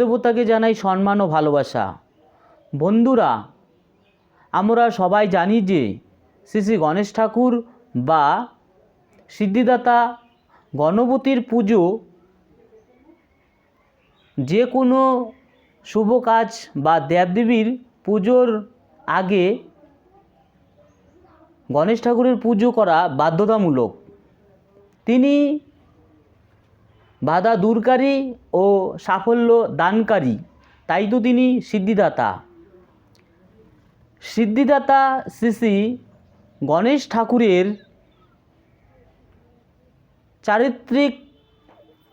দেবতাকে জানাই সম্মান ও ভালোবাসা। বন্ধুরা, আমরা সবাই জানি যে শ্রী শ্রী গণেশ ঠাকুর বা সিদ্ধিদাতা গণপতির পুজো যে কোনো শুভ কাজ বা দেবদেবীর পুজোর আগে গণেশ ঠাকুরের পুজো করা বাধ্যতামূলক। তিনি বাধা দূরকারী ও সাফল্য দানকারী, তাই তো তিনি সিদ্ধিদাতা। সিদ্ধিদাতা শ্রী শ্রী গণেশ ঠাকুরের চারিত্রিক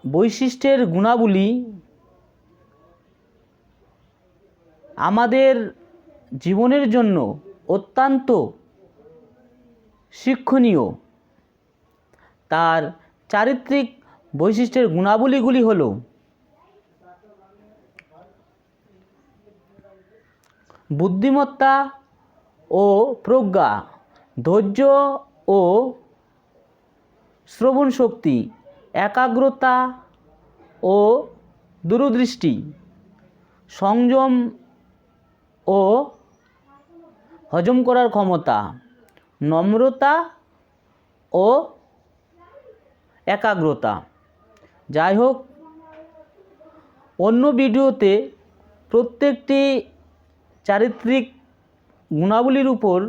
বৈশিষ্ট্যের গুণাবলী আমাদের জীবনের জন্য অত্যন্ত শিক্ষণীয়। তার চারিত্রিক বৈশিষ্ট্যের গুণাবলীগুলি হল বুদ্ধিমত্তা ও প্রজ্ঞা, ধৈর্য ও শ্রবণ শক্তি, একাগ্রতা ও দূরদৃষ্টি, সংযম ও হজম করার ক্ষমতা, নম্রতা ও একাগ্রতা। যাই হোক, অন্য ভিডিওতে প্রত্যেকটি চারিত্রিক গুণাবলীর উপর